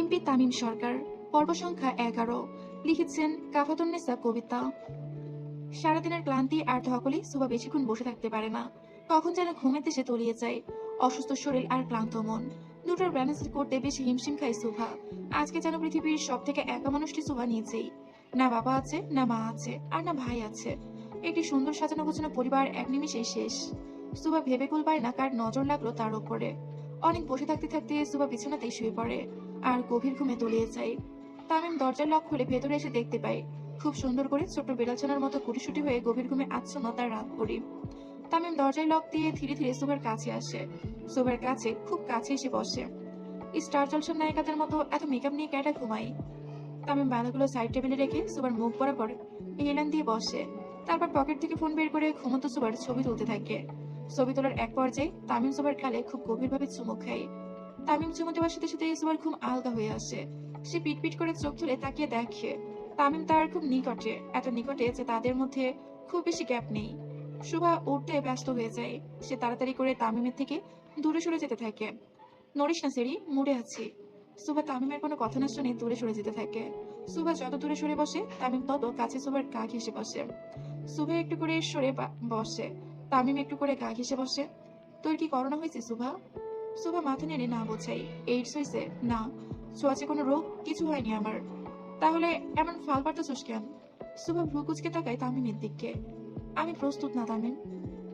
MP Tamim সরকার। পর্ব সংখ্যা 11। লিখেছেন কাফাতুন্নেসা কবিতা। সারাদিনের ক্লান্তি আর ধকলে সুবা বেশিক্ষণ বসে থাকতে পারে না। কখন যেন ঘুমের দেশে তলিয়ে যায়। অসুস্থ শরীর আর ক্লান্ত মন দুটোর ব্যালেন্স করতে বেশি হিমশিম খায় সুভা। আজকে যেন পৃথিবীর সব থেকে একা মানুষটি সুভা নিয়েছেই। না বাবা আছে, না মা আছে, আর না ভাই আছে। একটি সুন্দর সাজানো গোছানো পরিবার এক নিমিষেই শেষ। সুভা ভেবে কুল পায় না কার নজর লাগলো তার উপরে। অনেক বসে থাকতে থাকতে সুভা বিছানাতেই শুয়ে পড়ে আর গভীর ঘুমে তলিয়ে যায়। তামিম দরজার লক খুলে ভেতরে এসে দেখতে পায় খুব সুন্দর করে ছোট বিড়ালছানার মতো কুটিসুটি হয়ে গভীর ঘুমে আচ্ছন্ন তার রাত পড়ি। তামিম দরজায় লক দিয়ে ধীরে ধীরে সুভার কাছে আসে। সুভার কাছে খুব কাছে এসে বসে। স্টার জলসার নায়িকাদের মতো এত মেকআপ নিয়ে ক্যাটা ঘুমাই। তামিম বালাগুলো সাইড টেবিলে রেখে সুভার মুখ বরাবর হেলান দিয়ে বসে। তারপর পকেট থেকে ফোন বের করে ঘুমন্ত সুভার ছবি তুলতে থাকে। ছবি তোলার এক পর্যায়ে তামিম সুভার গালে খুব গভীরভাবে চুমু খায়। তামিম চুমু দেওয়ার সাথে সাথে সুভার ঘুম আলগা হয়ে আসে। সে পিটপিট করে চোখ তুলে তাকিয়ে দেখে তামিম তার খুব নিকটে, এত নিকটে যে তাদের মধ্যে খুব বেশি গ্যাপ নেই। সুভা উঠতে ব্যস্ত হয়ে যায়। সে তাড়াতাড়ি করে তামিমের থেকে দূরে সরে যেতে থাকে। নড়িস না সেরি, মুড়ে আছি। সুভা তামিমের কোনো কথা না শুনে দূরে সরে যেতে থাকে। সুভা যত দূরে সরে বসে তামিম তত কাছে সুভার গা ঘেঁষে বসে। সুভা একটু করে সরে বসে। তামিম একটু করে গা ঘেঁষে বসে। তোর কি করোনা হয়েছে সুভা? সুভা মাথা নেড়ে না বোঝাই। এইডস হয়েছে? না। ছোঁয়াচে কোনো রোগ কিছু হয়নি আমার। তাহলে এমন ফাল পারতেছস কেন? সুভা ভ্রু কুচকে তাকায় তামিমের দিকে। আমি প্রস্তুত না Tamim.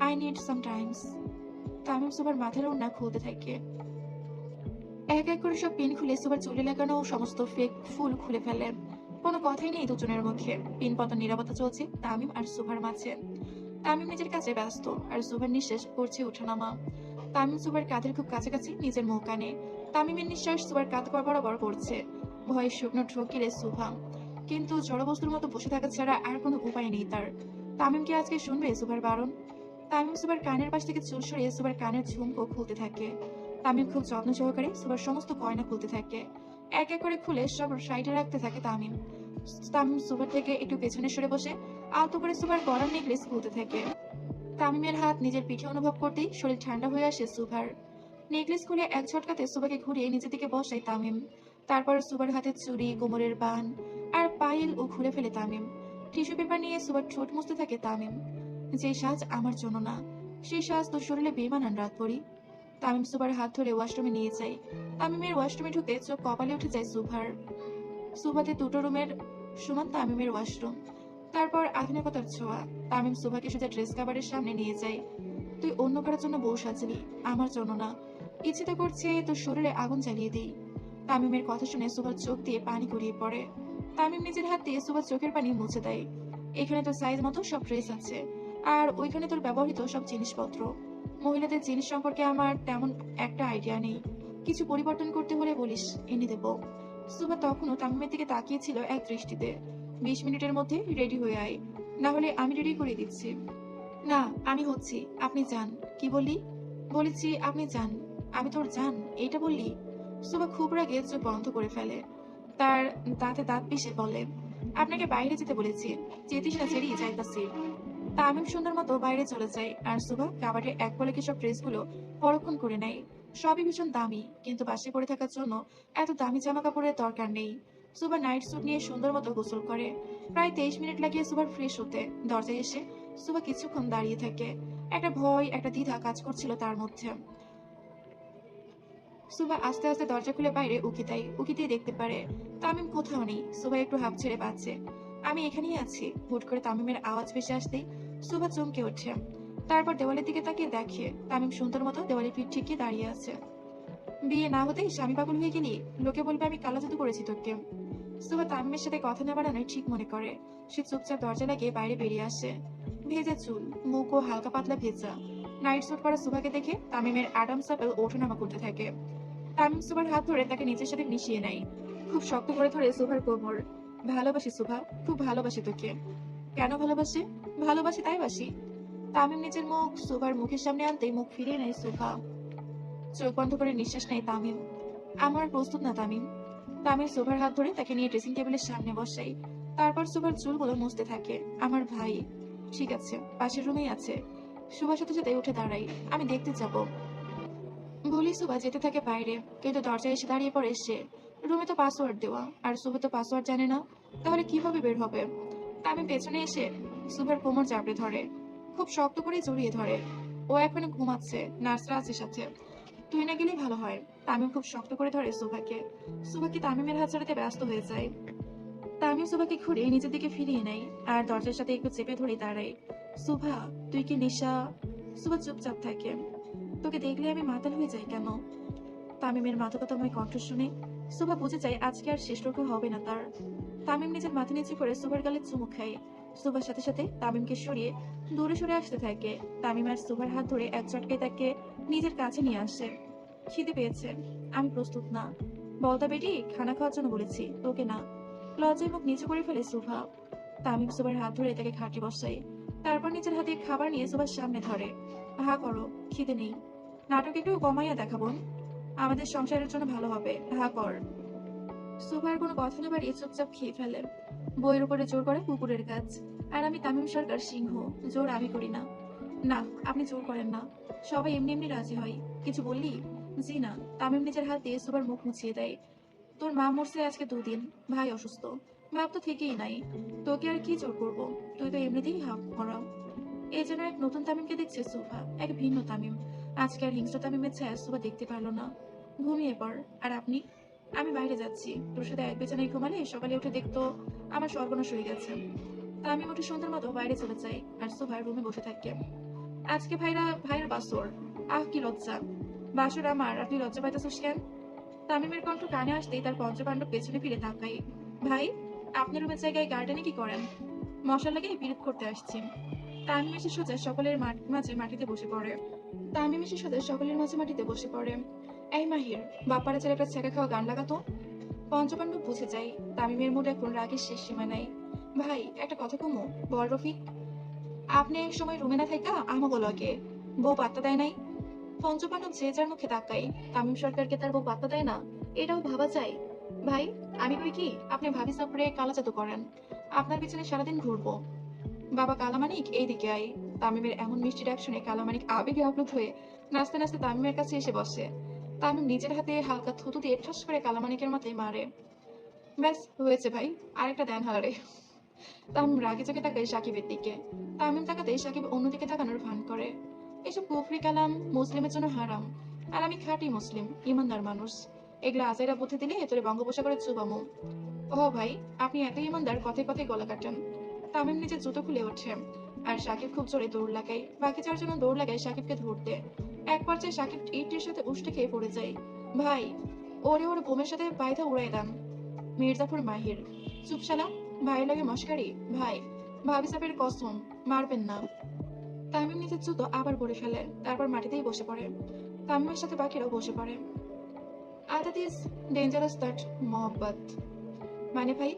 I need some times. Tamim সুভার মাথার ওড়না খুলতে থাকে। এক এক করে সব পিন খুলে সুভার চুলে লাগানো সমস্ত ফেক ফুল খুলে ফেলে। কোনো কথাই নেই দুজনের মুখে। পিন পতন নিরাপত্তা চলছে তামিম আর সুভার মাঝে। তামিম নিজের কাছে ব্যস্ত আর সুভার নিঃশ্বাস করছে ওঠানামা। তামিম সুভার কাঁধের খুব কাছাকাছি নিজের মুখ কানে। তামিমের নিঃশ্বাস সুভার কাঁধ বরাবর করছে। ভয়ে শুকনো ঠোক গিলে সুভা, কিন্তু জড়বস্তুর মতো বসে থাকা ছাড়া আর কোনো উপায় নেই তার। তামিম কি আজকে শুনবে সুভার বারণ? তামিম সুভার কানের পাশ থেকে চুল সরিয়ে সুভার কানের ঝুমকো খুলতে থাকে। তামিম খুব যত্ন সহকারে সুভার সমস্ত গয়না খুলতে থাকে। এক এক করে খুলে সব সাইডে রাখতে থাকে তামিম। তামিম সুভার থেকে একটু পেছনে সরে বসে আলতো করে সুভার গলার নেকলেস খুলতে থাকে। তামিমের হাত নিজের পিঠে অনুভব করতেই শরীর ঠান্ডা হয়ে আসে সুভার। নেকলেস খুলে এক ঝটকাতে সুভাকে ঘুরিয়ে নিজের দিকে বসায় তামিম। তারপর সুভার হাতের চুড়ি, কোমরের বান আর পায়েল ও খুলে ফেলে তামিম। টিস্যু পেপার নিয়ে সুভার ঠোঁট মুছতে থাকে তামিম। যে সাজ আমার জন্য না, সেই সাজ তোর শরীরে বেমানান রাত পড়ি। তামিম সুভার হাত ধরে ওয়াশরুমে নিয়ে যায়। তামিমের ওয়াশরুমে ঢুকে চোখ কপালে উঠে যায় সুভার। সুভাতে দুটো রুমের সমান তামিমের ওয়াশরুম। তারপর আধুনিকতার ছোঁয়া। তামিম সুভাকে সোজা ড্রেস কাভারের সামনে নিয়ে যায়। তুই অন্য কারোর জন্য বউ সাজলি, আমার জন্য না। ইচ্ছে তো করছে তোর শরীরে আগুন জ্বালিয়ে দিই। তামিমের কথা শুনে সুভার চোখ দিয়ে পানি গড়িয়ে পড়ে। তামিম নিজের হাত দিয়ে সুভার চোখের পানি মুছে দেয়। এখানে তোর সাইজ মতো সব ড্রেস আছে, আর ওইখানে তোর ব্যবহৃত সব জিনিসপত্র। মহিলাদের জিনিস সম্পর্কে আমার তেমন একটা আইডিয়া নেই। কিছু পরিবর্তন করতে হলে বলিস, এনে দেবো। সুভা তখনও তামিমের দিকে তাকিয়েছিল এক দৃষ্টিতে। 20 মিনিটের মধ্যে রেডি হয়ে আয়, না হলে আমি রেডি করে দিচ্ছি। না, আমি হচ্ছি, আপনি যান। কি বললি? বলেছি আপনি যান। আমি তোর যান এইটা বললি? সুভা খুব রাগে চোখ বন্ধ করে ফেলে। তার দাঁতে দাঁত পিষে বলে, আপনাকে বাইরে যেতে বলেছি, যেতিস না ছেড়ি যাইতাছি। তামিম সুন্দর মতো বাইরে চলে যায় আর সুভা কাবাডের এক পলকে সব ড্রেসগুলো পরক্ষণ করে নেয়। সবই ভীষণ দামি, কিন্তু বাসে পড়ে থাকার জন্য এত দামি জামা কাপড়ের দরকার নেই। সুভা নাইট স্যুট নিয়ে সুন্দর মতো গোসল করে। প্রায় 23 মিনিট লাগিয়ে সুভার ফ্রেশ হতে। দরজায় এসে সুভা কিছুক্ষণ দাঁড়িয়ে থাকে। একটা ভয়, একটা দ্বিধা কাজ করছিল তার মধ্যে। সুভা আস্তে আস্তে দরজা খুলে বাইরে উকি দেয়। উকি দিয়ে দেখতে পারে তামিম কোথাও নেই। সুভা একটু হাঁপ ছেড়ে বাঁচছে। আমি এখানেই আছি। হুট করে তামিমের আওয়াজ ভেসে আসতেই সুভা চমকে ওঠে। তারপর দেওয়ালের দিকে তাকিয়ে দেখে তামিম সুন্দর মতো দেওয়ালে পিঠ ঠেকিয়ে দাঁড়িয়ে আছে। বিয়ে না হতেই স্বামী পাগল হয়ে গেলি? লোকে বলবে আমি কালা জাদু করেছি তোকে। সুভা তামিমের সাথে কথা না বাড়ানোই ঠিক মনে করে। সে চুপচাপ দরজা লাগিয়ে বাইরে বেরিয়ে আসে। ভেজা চুল, মুখ ও হালকা পাতলা ভেজা। নাইট স্যুট পরা সুভাকে দেখে তামিমের অ্যাডামস আপেল ওঠানামা করতে থাকে। তামিম সুভার হাত ধরে তাকে নিজের সাথে মিশিয়ে নেয়। খুব শক্ত করে ধরে সুভার কোমর। ভালোবাসি সুভা, খুব ভালোবাসি তোকে। কেন ভালোবাসে? ভালোবাসি তাই বাসি। তামিম নিজের মুখ সুভার মুখের সামনে আনতেই মুখ ফিরিয়ে নেয় সুভা। চোখ বন্ধ করে নিঃশ্বাস নেয় তামিম। আমার প্রস্তুত না তামিম। তামিম সুভার হাত ধরে তাকে নিয়ে ড্রেসিং টেবিলের সামনে বসাই। তারপর সুভার চুলগুলো মুছতে থাকে। আমার ভাই। ঠিক আছে, পাশের রুমেই আছে। সুভার সাথে সাথে উঠে দাঁড়াই। আমি দেখতে যাব বলি সুভা যেতে থাকে বাইরে, কিন্তু দরজায় এসে দাঁড়িয়ে পড়ে সে। রুমে তো পাসওয়ার্ড দেওয়া, আর শুভ তো পাসওয়ার্ড জানে না, তাহলে কিভাবে বের হবে? তামিম পেছনে এসে শুভের কোমর চাপড়ে ধরে, খুব শক্ত করে জড়িয়ে ধরে। ও এখনো ঘুমাচ্ছে, নার্সরা আছে সাথে, তুই না গেলেই ভালো হয়। তামিম খুব শক্ত করে ধরে সুভাকে। সুভাকে তামিমের হাত ছাড়াতে ব্যস্ত হয়ে যায়। তামিম সুভাকে ঘুরে নিজের দিকে ফিরিয়ে নেয় আর দরজার সাথে একটু চেপে ধরে দাঁড়ায়। সুভা, তুই কি নেশা? সুভা চুপচাপ থাকে। তোকে দেখলে আমি মাতাল হয়ে যাই কেন? তামিমের মাদকতাময় কণ্ঠ শুনে সুভা বুঝে যায় আজকে আর শেষ রক্ষা হবে না তার। তামিম নিজের মাথা নিচু করে সুভার গালে চুমু খায়। সুভার সাথে সাথে তামিমকে সরিয়ে দূরে সরে আসতে থাকে। তামিম আর সুভার হাত ধরে এক চটকায় তাকে নিজের কাছে নিয়ে আসে। খিদে পেয়েছে, আমি প্রস্তুত না। বলতা বেটি, খানা খাওয়ার জন্য বলেছি, তোকে না। লজ্জায় মুখ নিচু করে ফেলে সুভা। তামিম সুভার হাত ধরে তাকে খাটে বসায়। তারপর নিজের হাতে খাবার নিয়ে সুভার সামনে ধরে। হা করো, খিদে নেই। নাটক একটু কমাইয়া দেখাবো, আমাদের সংসারের জন্য ভালো হবে। হা কর। সুভার কোনো কথা না বাড়িয়ে চুপচাপ খেয়ে ফেলে। বইয়ের উপরে জোর করে কুকুরের কাজ। আর আমি তামিম সরকার সিংহ, জোর আমি করি না। না, আপনি জোর করেন না, সবাই এমনি এমনি রাজি হয়। কিছু বললি? জি না। তামিম নিজের হাত দিয়ে সুভার মুখ মুছিয়ে দেয়। তোর মা মরছে আজকে 2 দিন, ভাই অসুস্থ, বাপ তো থেকেই নাই, তোকে আর কি জোর করবো? তুই তো এমনিতেই হাফ করা। এই যেন এক নতুন তামিমকে দেখছে সুভা, এক ভিন্ন তামিম। আজকে আর হিংস্র তামিমের ছায়া সুভা দেখতে পারলো না। ঘুমিয়ে পড়। আর আপনি? আমি বাইরে যাচ্ছি, তোর সাথে এক বিছানায় ঘুমালে সকালে উঠে দেখতো আমার সর্বনাশ হয়ে গেছে। তামিম উঠে সুন্দর মতো বাইরে চলে যায় আর সুভা রুমে বসে থাকে। আজকে ভাইরা বাসর। আহ, কি লজ্জা! বাসর আমার, আপনি লজ্জা পাইতেছিস কেন? তামিমের কণ্ঠ কানে আসতেই তার পঞ্চপাণ্ডব পেছনে ফিরে তাকাই। ভাই, আপনার রুমের জায়গায় গার্ডেনে কি করেন? মশার লাগে বিরোধ করতে আসছি। তামিম এসে সোজা সকলের মাঝে মাটিতে বসে পড়ে। এই মাহির, বাপ্পারা ছেলেটা ছেঁকা খাওয়া গান লাগাতো। পঞ্চপাণ্ডব বুঝে যায় তামিমের মুড এখন রাগের শেষ সীমা নাই। ভাই, একটা কথা কমু? বল রফিক, আপনি এক সময় রুমে না থাকা আমাকে লগে বউ পাত্তা দেয় নাই। পঞ্চপাণ্ডব যে যার মুখে তাকাই। তামিম সরকারকে তার বউ পাত্তা দেয় না, এটাও ভাবা যায়? ভাই, আমি কই কি, আপনি ভাবি সাপড়ে কালা জাদু করেন, আপনার পিছনে সারাদিন ঘুরবো। বাবা কালামানিক, এইদিকে আয়। তামিমের এমন মিষ্টি ডাক শুনে কালামানিক আবেগে আপ্লুত হয়ে নাচতে নাচতে তামিমের কাছে এসে বসে। তামিম নিজের হাতে হালকা থুতু দিয়ে ঠাস করে কালামানিকের মাথায় মারে। ব্যাস হয়েছে ভাই, আরেকটা দেন হালারে। তামিম রাগে চোখে তাকায় সাকিবের দিকে। তামিম তাকাতেই সাকিব অন্যদিকে তাকানোর ভান করে। এসব কুফরি কালাম মুসলিমের জন্য হারাম, আর আমি খাঁটি মুসলিম, ইমানদার মানুষ। এগুলা আজাইরা বুদ্ধি দিলে তোরে বঙ্গোপসাগরে চুবামু। ও ভাই, আপনি এত ইমানদার, কথায় কথায় গলা কাটেন। তামিম নিজের জুতো খুলে ওঠে আর সাকিব খুব জোরে দৌড় লাগায়। বাকি চারজন দৌড় লাগায় সাকিবকে ধরতে। এক পর্যায়ে সাকিব ইটের সাথে উষ্টে খেয়ে পড়ে যায়। ভাই, ওর বোমের সাথে পায়দা উড়াই দেন। মির্জাফর মাহির, চুপ শালা, ভাইয়ের লাগে মস্কারি? ভাই, ভাবি সাহেবের কসম, মারবেন না। তামিম নিজের জুতো আবার পরে ফেলে, তারপর মাটিতেই বসে পড়ে। তামিমের সাথে বাকিরাও বসে পড়ে। আদাত ইজ ডেঞ্জারাস দ্যাট মোহাব্বত। মানে ভাই,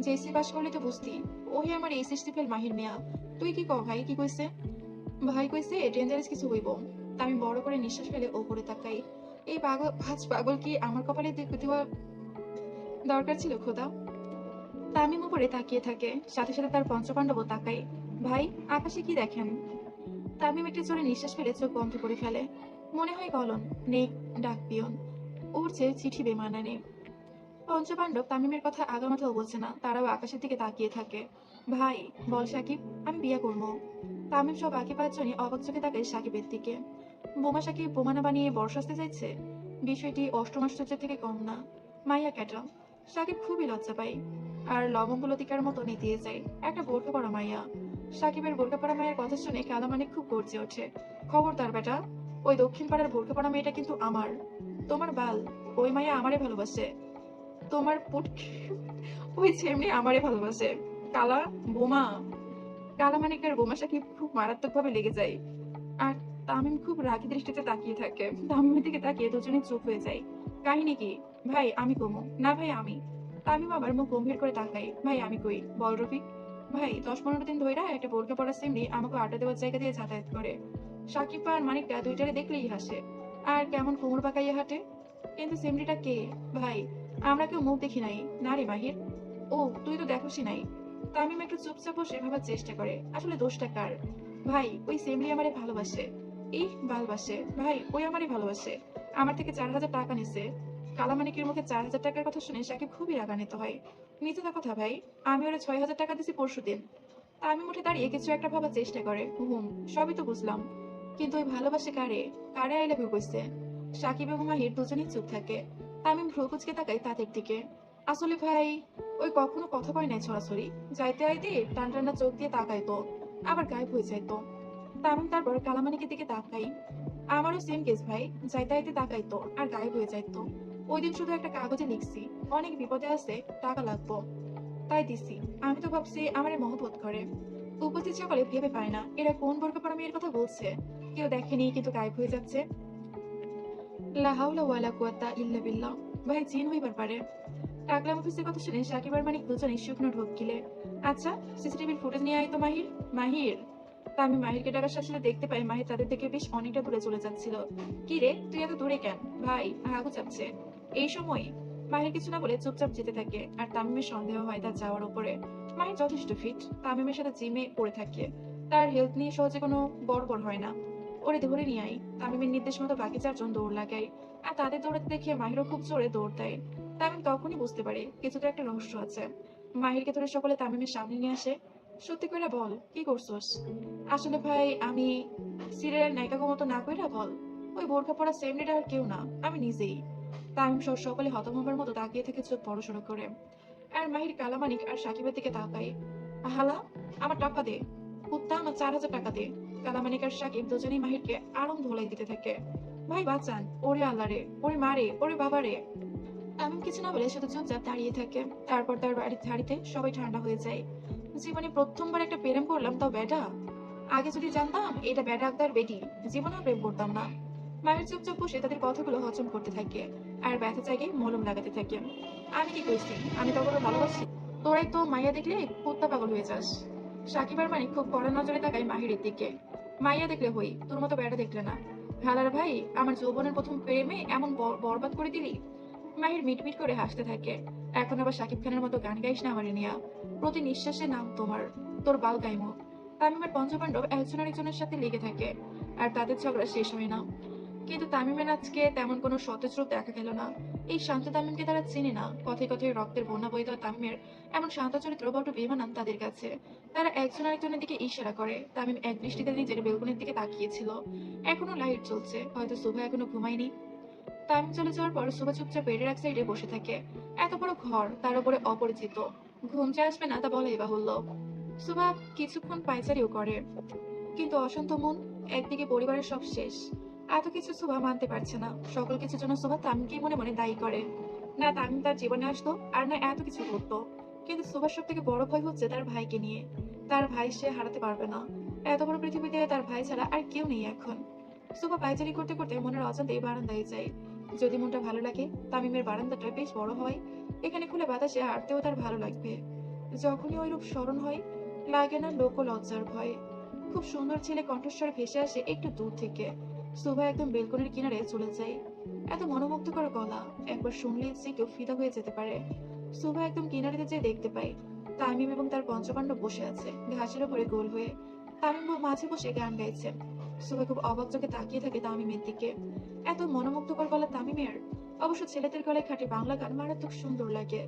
জেসি পাস করলে তো বুঝতি, ওই আমার এইচএসসি ফেল মাহির মিয়া। তুই কি কর ভাই, কি কইছে? ভাই কইছে ডেঞ্জারাস কিছু হইব। আমি বড় করে নিঃশ্বাস ফেলে ওপরে তাকাই। এই পাগল কি আমার কপালে দেওয়া দরকার ছিল খোদা? তামিম উপরে তাকিয়ে থাকে, সাথে সাথে তার পঞ্চপাণ্ডবও তাকায়। ভাই, আকাশে কি দেখেন? তামিম একটু জোরে নিঃশ্বাস ফেলে চোখ বন্ধ করে ফেলে। মনে হয় কলন, নেই ডাক পিয়ন, উড়ছে চিঠি বেমানানে। পঞ্চপাণ্ডব তামিমের কথা আগামাথাও বলছে না, তারাও আকাশের দিকে তাকিয়ে থাকে। ভাই, বল সাকিব, আমি বিয়ে করবো। তামিম সব বাকি 5জনই অবাক চোখে তাকায় সাকিবের দিকে। বোমা সাকিব বোমা না বানিয়ে বর্ষ আসতে চাইছে? বিষয়টি অষ্টম আশ্চর্যের থেকে কম না। মাইয়া ক্যাটা। সাকিব খুবই লজ্জা পায় আর লবঙ্গলতিকার মতো নেতিয়ে যায়। একটা বোরকা পরা মাইয়া। সাকিবের বোরকা পরা মায়ের কথা শুনে কালামানিক খুব গর্জে ওঠে। খবরদার বেটা, ওই দক্ষিণ পাড়ার বোরকা পরা মেয়েটা কিন্তু আমার। তোমার বাল, ওই মাইয়া আমারে ভালোবাসে। তোমার পুট, ওই ছেমনি আমারে ভালোবাসে। কালা বোমা। কালামানিকের বোমা সাকিব খুব মারাত্মক ভাবে লেগে যায়। আর তামিম খুব রাগী দৃষ্টিতে তাকিয়ে থাকে। তামিমের দিকে তাকিয়ে দুজনে চুপ হয়ে যায়। কাহিনী কি? ভাই, আমি কমু না। ভাই, আমি। তামিম আবার মুখ গম্ভীর করে তাকাই। ভাই, আমি কই, বল রফিক। ভাই, 10-15 দিন ধইরা একটা বোরকা পরা সিমনি আমাকে আড্ডা দেওয়ার জায়গা দিয়ে যাতায়াত করে। সাকিব আর মানিকটা দুইটারে দেখলেই হাসে আর কেমন কোমর পাকাইয়া হাঁটে। কিন্তু সিমরিটা কে? ভাই, আমরা কেউ মুখ দেখি নাই না রে মাহির। ও, তুই তো দেখোসই নাই। তামিম একটু চুপচাপ বসে ভাবার চেষ্টা করে আসলে দোষটা কার। ভাই, ওই সেমরি আমারে ভালোবাসে। ভালোবাসে ভাই, ওই আমারই ভালোবাসে। আমার থেকে 4,000 টাকা নিছে। কালামানিকের মুখে 4,000 টাকার কথা শুনে সাকিব খুবই রাগান্বিত হয়। মিথ্যা কথা ভাই, আমি ওরা 6,000 টাকা দিছি পরশুদিন। তামিম উঠে দাঁড়িয়ে কিছু একটা ভাবার চেষ্টা করে। সবই তো বুঝলাম, কিন্তু ওই ভালোবাসে কারে? কারে আই লাভ ইউ কইছে? সাকিব এবং মাহির দুজনেই চুপ থাকে। তামিম ভ্রু কুচকে তাকায় তাদের দিকে। আসলে ভাই, ওই কখনো কথা কয় নাই ছড়াছড়ি। যাইতে আইতে টান টানা চোখ দিয়ে তাকাইতো, আবার গায়েব হয়ে যাইতো। তামিম তারপর কালামানিকের দিকে তাকাই। আমারও সেম কেস ভাই, যাইতে আইতে তাকাইতো আর গায়েব হয়ে যাইতো। ওই দিন শুধু একটা কাগজে লিখছি অনেক বিপদে আছে, টাকা লাগবো, তাই দিছি। আমি তো ভাবছি আমারে মহব্বত করে। উপস্থিত সকলে ভেবে পায় না এরা কোন বোরকা পরা মেয়ের কথা বলছে। কেউ দেখেনি কিন্তু গায়েব হয়ে যাচ্ছে। লা হাওলা ওয়ালা কুওয়াতা ইল্লা বিল্লাহ। ভাই জিন হইবার পারে। টাকলাম অফিসের কথা শুনে সাকিব আর মানিক দুজনেই শুকনো ঢোক গিলে। আচ্ছা, সিসিটিভির ফুটেজ নিয়ে আয় তো মাহির। মাহির। তা আমি মাহিরকে ডাকার সাথে সাথে দেখতে পাই মাহির তাদের থেকে বেশ অনেকটা দূরে চলে যাচ্ছিল। কি রে, তুই এত দূরে কেন? ভাই হাগু চাপছে। এই সময় মাহির কিছু না বলে চুপচাপ যেতে থাকে, আর তামিমের সন্দেহ হয় তার যাওয়ার উপরে। মাহির যথেষ্ট ফিট, তামিমের সাথে জিমে পড়ে থাকে। তার হেলথ নিয়ে সহজে কোনো গড়বড় হয় না। ওরে ধরে নিয়ে আই। তামিমের নির্দেশ মতো বাকি 4 জন দৌড় লাগায়, আর তাদের দৌড়াতে দেখে মাহিরও খুব জোরে দৌড় দেয়। তামিম তখনই বুঝতে পারে কিছুটা একটা রহস্য আছে। মাহিরকে ধরে সকলে তামিমের সামনে নিয়ে আসে। সত্যি করে বল, কি করছস? আসলে ভাই আমি সিরিয়াল নায়িকা মতো না কইরা বল। ওই বোরখা পরা সেম লিডার আর কেউ না, আমি নিজেই। তামিম সহ সকলে হতভম্বের মতো তাকিয়ে থেকে চোখ বড় সড়ো করে। আর মাহির কালামানিক আর সাকিবের দিকে তাকায়। হালা, আমার টাকা দে। কুত্তা, আমার 4,000 টাকা দে। কালামানিক আর সাকিব দুজনেই মাহিরকে আরম ধোলাই দিতে থাকে। ভাই বাঁচান, ওরে আল্লাহ রে, ওরে মারে, ওরে বাবা রে। এমন কিছু না বলে শুধু চুপচাপ দাঁড়িয়ে থাকে। তারপর তার বাড়ির ধাড়িতে সবাই ঠান্ডা হয়ে যায়। জীবনে প্রথমবার একটা প্রেম করলাম, তাও বেটা। আগে যদি জানতাম এটা বেটা আক্তার বেটি, জীবনেও প্রেম করতাম না। মায়ের চুপচাপ বসে তাদের কথাগুলো হজম করতে থাকে, আর ব্যথা জায়গায় মলম লাগাতে থাকে। আমি কি কইছি আমি তখন ভালোবাসি? তোরাই তো মাইয়া দেখলে কুত্তা পাগল হয়ে যাস। সাকিব আর মানিক খুব কড়া নজরে তাকায় মাহিরের দিকে। মাইয়া দেখলে হই, তোর মতো বেটা দেখলে না। হালার ভাই, আমার যৌবনের প্রথম প্রেমে এমন বরবাদ করে দিলি। মাহির মিটমিট করে হাসতে থাকে। এখন আবার শাকিব খানের মতো গান গাইস না আমার নিয়া। প্রতি নিঃশ্বাসে নাম তোমার, তোর বাল গাইমো। তামিমের পঞ্চপাণ্ডব একজন আরেকজনের সাথে লেগে থাকে, আর তাদের ঝগড়া শেষ হয় না। কিন্তু তামিমের আজকে তেমন কোনো সতেজ রূপ দেখা গেল না। এই শান্ত তামিমকে তারা চেনে না। কথায় কথায় রক্তের বন্যা বয়ে দেওয়া তামিমের এমন শান্ত চরিত্র বড় বেমানান তাদের কাছে। তারা একজন আরেকজনের দিকে ইশারা করে। তামিম এক দৃষ্টিতে নিজের বেলকনির দিকে তাকিয়েছিল। এখনো লাইট চলছে, হয়তো শুভা এখনো ঘুমায়নি। তামিম চলে যাওয়ার পর সুভা চুপচাপ বেডের এক সাইডে বসে থাকে। এত বড় ঘর, তার উপরে অপরিচিত। ঘুম যে আসবে না তা বলাই বাহুল্য। সুভা কিছুক্ষণ পায়চারিও করে, কিন্তু অশান্ত মন। একদিকে পরিবারের সব শেষ, এত কিছু সুভা মানতে পারছে না। সকল কিছুর জন্য সুভা তামিমকে মনে মনে দায়ী করে। না তামিম তার জীবনে আসতো, আর না এত কিছু ঘটতো। কিন্তু সুভার সব থেকে বড় ভয় হচ্ছে তার ভাইকে নিয়ে। তার ভাই সে হারাতে পারবে না। এত বড় পৃথিবীতে তার ভাই ছাড়া আর কেউ নেই এখন। সুভা পায়চারি করতে করতে মনের অজান্তেই বারান্দায় যায়। যদি মনটা ভালো লাগে, তামিমের বারান্দাটা বেশ বড় হয়। এখানে খুলে বাতাসে হাঁটতেও তার ভালো লাগবে। যখনই ওই রূপ স্মরণ হয়, লাগে না লোক লজ্জার ভয়। খুব সুন্দর ছেলে কণ্ঠস্বর ভেসে আসে একটু দূর থেকে। সুভা একদম বেলকনির কিনারে চলে যায়। এত মনোমুগ্ধকর গলা, একবার শুনলে যে কেউ ফিদা হয়ে যেতে পারে। সুভা একদম কিনারিতে যেয়ে দেখতে পায় তামিম এবং তার পঞ্চপাণ্ডব বসে আছে ঘাসের উপরে গোল হয়ে। তামিম মাঝে বসে গান গাইছে। সুভা খুব অবাক চোখে তাকিয়ে থাকে তামিমের দিকে। এত মনোমুগ্ধকর গলা তামিমের। অবশ্য ছেলেদের গলায় খাঁটি বাংলা গান মারাত্মক সুন্দর লাগে।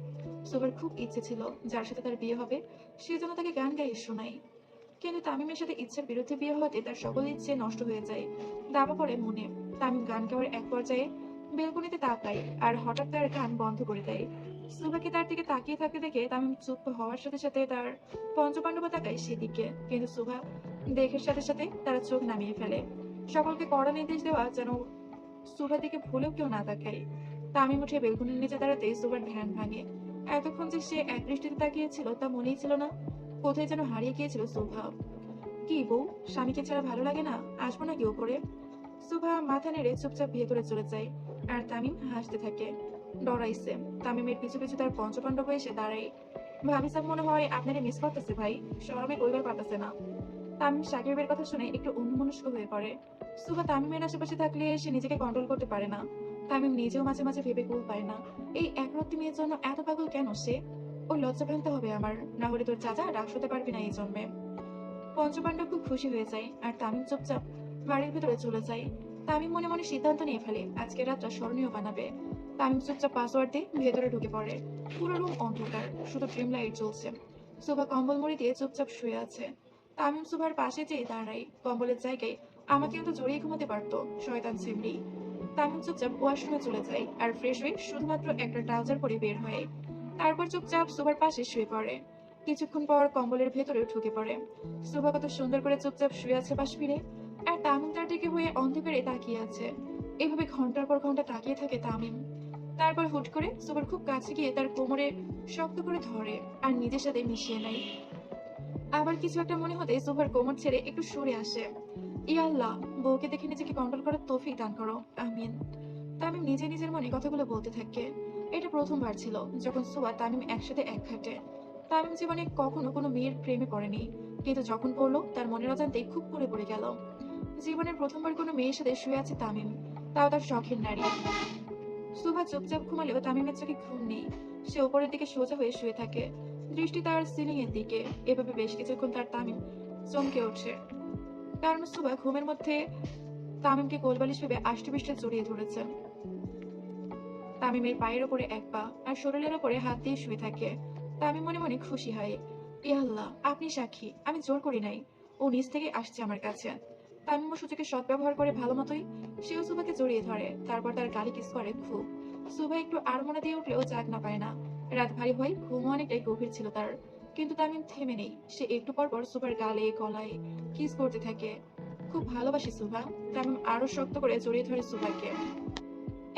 সুভার খুব ইচ্ছে ছিল যার সাথে তার বিয়ে হবে সে যেন তাকে গান গাইয়ে শোনায়। কিন্তু তামিমের সাথে ইচ্ছার বিরুদ্ধে বিয়ে হওয়াতে তার সকল ইচ্ছে নষ্ট হয়ে যায়। দাবা পড়ে মনে। তামিম গান গাওয়ার এক পর্যায়ে বেলকনিতে তাকায়, আর হঠাৎ তার গান বন্ধ করে দেয়। সুভাকে তার দিকে তাকিয়ে থাকতে দেখে তামিম চুপ হওয়ার সাথে সাথে তার পঞ্চপাণ্ডব তাকায় সেদিকে, কিন্তু সুভা দেখের সাথে সাথে তারা চোখ নামিয়ে ফেলে। সকলকে কড়া নির্দেশ দেওয়া যেন সুভার দিকে ভুলেও কেউ না তাকায়। তামিম উঠে বেলকনির নিচে দাঁড়াতেই সুভার ধ্যান ভাঙে। এতক্ষণ যে সে এক দৃষ্টিতে তাকিয়েছিল তা মনেই ছিল না। কোথায় যেন হারিয়ে গিয়েছিল সুভা। কি বউ, স্বামীকে ছাড়া ভালো লাগে না? আসবো নাকি ওপরে? সুভা মাথা নেড়ে চুপচাপ ভেতরে চলে যায়, আর তামিম হাসতে থাকে। ডরাইছে। তামিমের পিছু পিছু তার পঞ্চপাণ্ডব এসে দাঁড়ায়। ভাবি সাহেব মনে হয় আপনারে মিস করতেছে ভাই, শরমে কইবার পারতেছে না। তামিম সাকিবের কথা শুনে একটু অন্যমনস্ক হয়ে পড়ে। সুভা তামিমের আশেপাশে থাকলে সে নিজেকে কন্ট্রোল করতে পারে না। তামিম নিজেও মাঝে মাঝে ভেবে কুল পায় না, এই একরত্তি মেয়ের জন্য এত পাগল কেন সে। ওর লজ্জা ভাঙতে হবে আমার, না হলে তোর চাচা রাগ হতে পারবি না এই জন্মে। পঞ্চপাণ্ডব খুব খুশি হয়ে যায়, আর তামিম চুপচাপ বাড়ির ভেতরে চলে যায়। তামিম মনে মনে সিদ্ধান্ত নিয়ে ফেলে আজকের রাতটা স্মরণীয় বানাবে। তামিম চুপচাপ পাসওয়ার্ড দিয়ে ভেতরে ঢুকে পড়ে। পুরো রুম অন্ধকার, শুধু ড্রিম লাইট জ্বলছে। শোভা কম্বল মুড়ি দিয়ে চুপচাপ শুয়ে আছে। তামিম শোভার পাশে যেয়ে দাঁড়ায়। কম্বলের জায়গায় আমাকেও তো জড়িয়ে ঘুমাতে পারতো, শয়তান সিমড়ি। তামিম চুপচাপ ওয়াশরুমে চলে যায় আর ফ্রেশ হয়ে শুধুমাত্র একটা ট্রাউজার পরে বের হয়। তারপর চুপচাপ শোভার পাশে শুয়ে পড়ে। কিছুক্ষণ পর কম্বলের ভেতরে ঢুকে পড়ে। শোভা কত সুন্দর করে চুপচাপ শুয়ে আছে পাশ ফিরে, আর তামিম তার দিকে হয়ে অন্ধকারে তাকিয়ে আছে। এভাবে ঘন্টার পর ঘন্টা তাকিয়ে থাকে তামিম। তারপর হুট করে সুপার খুব কাছে গিয়ে তার কোমরে শক্ত করে ধরে আর নিজের সাথে মিশিয়ে নেয়। আবার কিছু একটা মনে হতে সুপার কোমর ছেড়ে একটু সরে আসে। ইয়া আল্লাহ, বউকে দেখে নিজেকে কন্ট্রোল করার তৌফিক দান করো, আমিন। তামিম নিজে নিজের মনে কথাগুলো বলতে থাকে। এটা প্রথমবার ছিল যখন সুবা তামিম একসাথে এক খাটে। তামিম জীবনে কখনো কোনো মেয়ের প্রেমে পড়েনি, কিন্তু যখন পড়লো তার মনের অজান্তেই খুব পড়ে গেল। জীবনের প্রথমবার কোনো মেয়ের সাথে শুয়ে আছে তামিম, তাও তার শখের নারী। সুভা চুপচাপ ঘুমালেও তামিমের চোখে ঘুম নেই। সে ওপরের দিকে সোজা হয়ে শুয়ে থাকে, দৃষ্টি তার সিলিং এর দিকে। এভাবে বেশ কিছুক্ষণ তার তামিম চমকে ওঠে, কারণ সুভা ঘুমের মধ্যে তামিমকে কোলবালিশ ভেবে আষ্টেপৃষ্টে জড়িয়ে ধরেছে। তামিমের পায়ের ওপরে এক পা আর শরীরের ওপরে হাত দিয়ে শুয়ে থাকে। তামিম মনে মনে খুশি হয়। ইয়া আল্লাহ, আপনি সাক্ষী, আমি জোর করি নাই, ও নিজ থেকে আসছে আমার কাছে। তামিম ও সুযোগের সদ্ব্যবহার করে ভালো মতোই সেও সুবাকে জড়িয়ে ধরে, তারপর তার গালি কিস করে খুব। সুবা একটু আড়মোড়া দিয়ে উঠলেও জাগ না পায় না। রাত ভারী হয়, ঘুম অনেকটাই গভীর ছিল তার। কিন্তু তামিম থেমে নেই, সে একটু পর পর সুবার গালে গলায় কিস করতে থাকে। খুব ভালোবাসি সুবা। তামিম আরো শক্ত করে জড়িয়ে ধরে সুবাকে।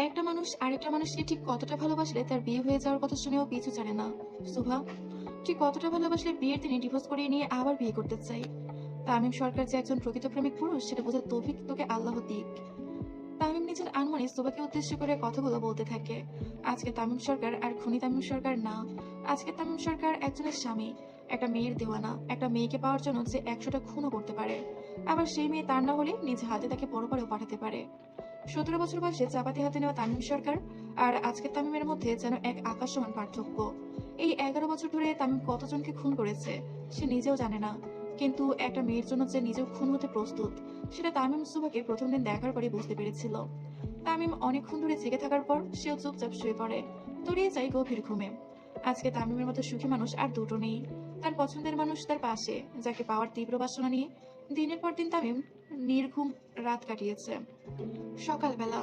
একটা মানুষ আরেকটা মানুষকে ঠিক কতটা ভালোবাসলে তার বিয়ে হয়ে যাওয়ার কথা শুনেও পিছু ছাড়ে না। সুভা, ঠিক কতটা ভালোবাসলে বিয়ের দিনে ডিভোর্স করিয়ে নিয়ে আবার বিয়ে করতে চাই। তামিম সরকার যে একজন প্রকৃত প্রেমিক পুরুষ সেটা বোঝার তৌফিক তোকে আল্লাহ দিক। তামিম নিজের আনমনে সুবাকে উদ্দেশ্য করে কথাগুলো বলতে থাকে। আজকে তামিম সরকার আর খুনি তামিম সরকার না। আজকে তামিম সরকার একজনের স্বামী, একটা মেয়ের দেওয়ানা, একটা মেয়েকে পাওয়ার জন্য যে 100টা খুনও করতে পারে। আবার সেই মেয়ে তার না হলে নিজ হাতে তাকে পরপারেও পাঠাতে পারে। 17 বছর বয়সে চাপাতি হাতে নেওয়া তামিম সরকার আর আজকের তামিমের মধ্যে যেন এক আকাশ সমান পার্থক্য। এই 11 বছর ধরে তামিম কতজনকে খুন করেছে সে নিজেও জানে না, কিন্তু একটা মেয়ের জন্য যে নিজেও খুন হতে প্রস্তুত সেটা তামিম সুবাকে প্রথম দিন দেখার পরে বুঝতে পেরেছিল। তামিম অনেকক্ষণ ধরে জেগে থাকার পর সেও চুপচাপ শুয়ে পড়ে, তলিয়ে যায় গভীর ঘুমে। আজকে তামিমের মতো সুখী মানুষ আর দুটো নেই। তার পছন্দের মানুষ তার পাশে, যাকে পাওয়ার তীব্র বাসনা নিয়ে দিনের পর দিন তামিম নির্ঘুম রাত কাটিয়েছে। সকালবেলা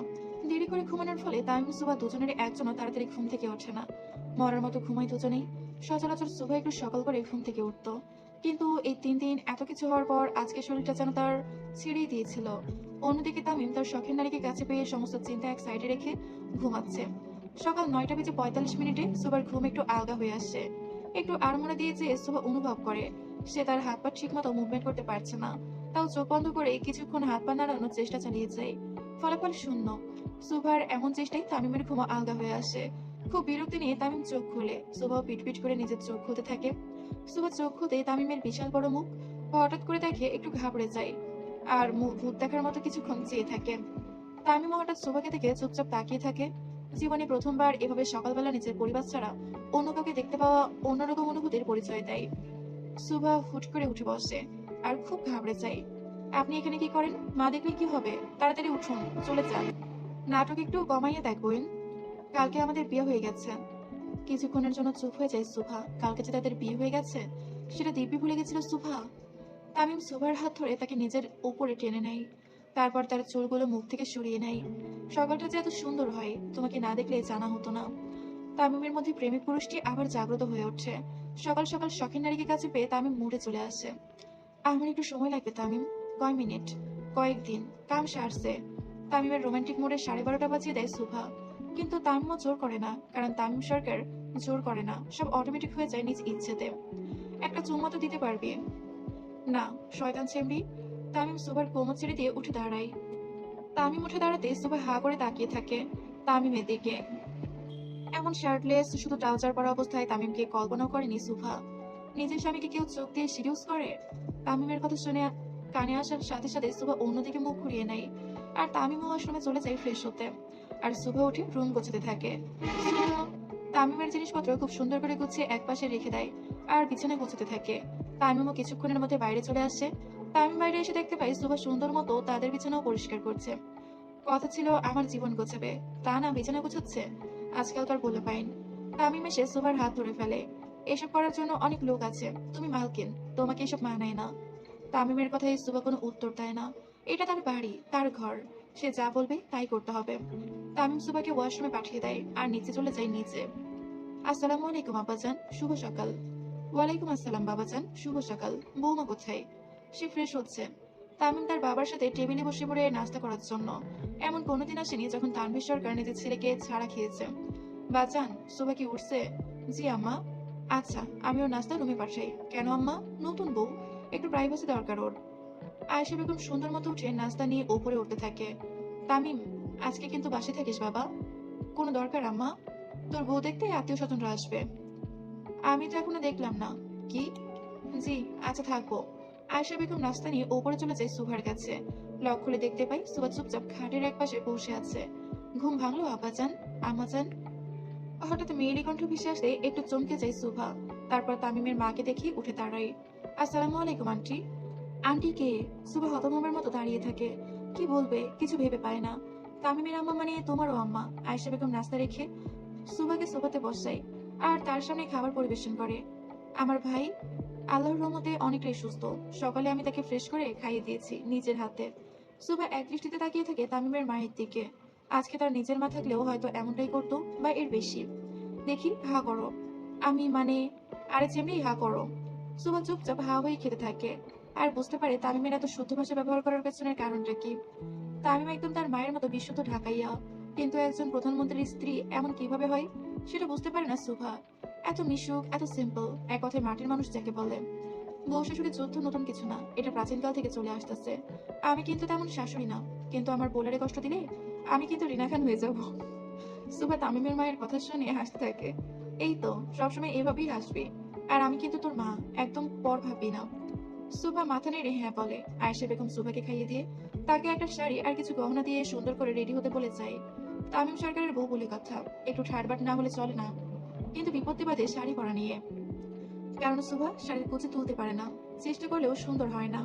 দেরি করে ঘুমানোর ফলে তামিম সুবা দুজনের একজনও তাড়াতাড়ি ঘুম থেকে ওঠে না। মরার মতো ঘুমায় দুজনেই। সচরাচর সুবা একটু সকাল করে ঘুম থেকে উঠতো, কিন্তু এই 3 দিন এত কিছু হওয়ার পর আজকে শরীরটা যেন তার ছেড়েই দিয়েছিল। অন্যদিকে তামিম তার শখের নারীকে কাছে পেয়ে সমস্ত চিন্তা এক সাইডে রেখে ঘুমাচ্ছে। সকাল 9টা বেজে 45 মিনিটে সুবার ঘুম একটু আলগা হয়ে আসছে। একটু আড়মোড়া দিয়ে যে সুবা অনুভব করে সে তার হাত পা ঠিক মতো মুভমেন্ট করতে পারছে না। তাও চোখ বন্ধ করে কিছুক্ষণ হাত পা নাড়ানোর চেষ্টা চালিয়ে যায়। ফলাফল শূন্য। সুভার এমন চেষ্টায় তামিমের ঘুমো আলগা হয়ে আসে। খুব বিরক্তি নিয়ে তামিম চোখ খুলে, সুভাও পিটপিট করে নিজের চোখ খুলতে থাকে। সুভা চোখ খুলতে তামিমের বিশাল বড় মুখ হঠাৎ করে দেখে একটু ঘাবড়ে যায় আর মুখ ভূত দেখার মতো কিছুক্ষণ চেয়ে থাকে। তামিম হঠাৎ সুভাকে দেখে চুপচাপ তাকিয়ে থাকে। জীবনে প্রথমবার এভাবে সকালবেলা নিজের পরিবার ছাড়া অন্য কাউকে দেখতে পাওয়া অন্যরকম অনুভূতির পরিচয় দেয়। সুভা হুট করে উঠে বসে আর খুব ঘাবড়ে যায়। আপনি এখানে কি করেন? মা দেখলে কি হবে? তাড়াতাড়ি উঠুন, চলে যান। নাটক একটু কমাইয়া দেখবেন, কালকে আমাদের বিয়ে হয়ে গেছে। কিছুক্ষণের জন্য চুপ হয়ে যায় সুভা। কালকে যে তাদের বিয়ে হয়ে গেছে সেটা দিব্যি ভুলে গেছিল সুভা। তামিম সুভার হাত ধরে তাকে নিজের উপরে টেনে নেয়, তারপর তার চুলগুলো মুখ থেকে সরিয়ে নেয়। সকালটা যে এত সুন্দর হয় তোমাকে না দেখলে জানা হতো না। তামিমের মধ্যে প্রেমিক পুরুষটি আবার জাগ্রত হয়ে উঠছে। সকাল সকাল শখের নারীকে কাছে পেয়ে তামিম মুড়ে চলে আসে। আমার একটু সময় লাগবে তামিম। কয় মিনিট? কয়েকদিন, কাম সারছে। তামিমের রোমান্টিক মোড়ে 12:30 বাজিয়ে দেয় সুভা। কিন্তু তামিমও জোর করে না, কারণ তামিম সরকার জোর করে না, সব অটোমেটিক হয়ে যায় নিজ ইচ্ছেতে। একটা চুম্মা তো দিতে পারবি না, শয়তান চেমড়ি। তামিম সুভার কোমর ছেড়ে দিয়ে উঠে দাঁড়ায়। তামিম উঠে দাঁড়াতে সুভা হা করে তাকিয়ে থাকে তামিমের দিকে। এমন শার্টলেস, শুধু ট্রাউজার পরা অবস্থায় তামিমকে কল্পনাও করেনি সুভা। নিজের স্বামীকে কেউ চোখ দিয়ে সিরিয়াস করে? তামিমের কথা শুনে কানে আসার সাথে সাথে সুভা অন্যদিকে মুখ ঘুরিয়ে নেয় আর তামিম ওয়াশরুমে চলে যায় ফ্রেশ হতে। আর সুভা উঠে রুম গোছাতে থাকে। সুভা তামিমের জিনিসপত্র খুব সুন্দর করে গুছিয়ে একপাশে রেখে দেয় আর বিছানায় গোছাতে থাকে। তামিমও কিছুক্ষণের মধ্যে বাইরে চলে আসে। তামিম বাইরে এসে দেখতে পাই সুভা সুন্দর মতো তাদের বিছানাও পরিষ্কার করছে। কথা ছিল আমার জীবন গোছাবে, তা না বিছানা গোছাচ্ছে। আজকালকার বলে পাইন। তামিম এসে সুভার হাত ধরে ফেলে। এসব করার জন্য অনেক লোক আছে, তুমি মালকিন, তোমাকে এসব মানায় না। তামিমের কথায় সুভা কোনো উত্তর দেয় না। এটা তার বাড়ি, তার ঘর, সে যা বলবে তাই করতে হবে। তামিম সুভাকে ওয়াশরুমে পাঠিয়ে দেয় আর নিচে চলে যায় নিচে। আসসালামু আলাইকুম আব্বাজান, শুভ সকাল। ওয়ালাইকুম আসসালাম বাবাজান, শুভ সকাল। বৌমা কোথায়? সে ফ্রেশ হচ্ছে। তামিম তার বাবার সাথে টেবিলে বসে পড়ে নাস্তা করার জন্য। এমন কোনোদিন আসেনি যখন তানভীর সরকার নিজের ছেলেকে ছাড়া খেয়েছে। বাজান, সুভা কি উঠছে? জি আম্মা। আচ্ছা, আমি ওর নাস্তা রুমে পাঠাই। কেন আম্মা? নতুন বউ, একটু প্রাইভেসি দরকার ওর। আয়েশা বেগম সুন্দর মতো উঠে নাস্তা নিয়ে ওপরে উঠতে থাকে। তামিম, আজকে কিন্তু বাসায় থাকিস বাবা। কোনো দরকার আম্মা? তোর বউ দেখতে আত্মীয় স্বজনরা আসবে। আমি তো এখনো দেখলাম না। কি? জি, আচ্ছা থাকবো। আয়েশা বেগম নাস্তা নিয়ে ওপরে চলে যায় সুভার কাছে। লক খুলে দেখতে পাই সুভা চুপচাপ খাটের এক পাশে বসে আছে। ঘুম ভাঙলো আব্বাজান, আম্মাজান? হঠাৎ মেয়েলি কণ্ঠ ভেসে আসতে একটু চমকে যায় সুভা। তারপর তামিমের মাকে দেখে উঠে দাঁড়ায়। আসসালামু আলাইকুম আন্টি। আন্টি কে? সুভা হতভম্বের মতো দাঁড়িয়ে থাকে। কি বলবে কিছু ভেবে পায় না। তামিমের আম্মা মানে তোমারও আম্মা। আয়েশা বেগম নাস্তা রেখে সুভাকে সোফাতে বসায় আর তার সামনে খাবার পরিবেশন করে। আমার ভাই আল্লাহর রহমতে অনেকটাই সুস্থ। সকালে আমি তাকে ফ্রেশ করে খাইয়ে দিয়েছি নিজের হাতে। সুভা এক দৃষ্টিতে তাকিয়ে থাকে তামিমের মায়ের দিকে। আজকে তার নিজের মা থাকলেও হয়তো এমনটাই করতো বা এর বেশি। দেখি, হা করো। আমি মানে, আরে যেমনি হা করো। সুভা চুপচাপ হা হয়ে খেতে থাকে আর বুঝতে পারে তামিমের এত শুদ্ধ ভাষা ব্যবহার করার পেছনের কারণটা কি। তামিম একদম তার মায়ের মতো বিশুদ্ধ ঢাকাইয়া, কিন্তু একজন প্রধানমন্ত্রীর স্ত্রী এমন কিভাবে হয় সেটা বুঝতে পারে না সুভা। এত মিশুক, এত সিম্পল, এক কথায় মাটির মানুষ যাকে বলে। বউ শাশুড়ি যুদ্ধ নতুন কিছু না, এটা প্রাচীনকাল থেকে চলে আসতেছে। আমি কিন্তু তেমন শাশুড়ি না, কিন্তু আমার বোলারে কষ্ট দিলে আমি কিন্তু রিনা খান হয়ে যাব। সুভা তামিমের মায়ের কথা শুনে হাসতে থাকে। এই তো, সবসময় এভাবেই হাসবি। আর আমি কিন্তু তোর মা, একদম পর ভাববি না। সুভা মাথা নেড়ে হ্যাঁ বলে। আয়েশা বেগম সুভাকে খাইয়ে দিয়ে তাকে একটা শাড়ি আর কিছু গহনা দিয়ে সুন্দর করে রেডি হতে বলে যায়। তামিম সরকারের বউ বলে কথা, একটু ঠাড়বাট না হলে চলে না। কিন্তু বিপত্তি বাদে শাড়ি পরা নিয়ে, কারণ সুভা শাড়ির কুচি তুলতে পারে না, চেষ্টা করলেও সুন্দর হয় না।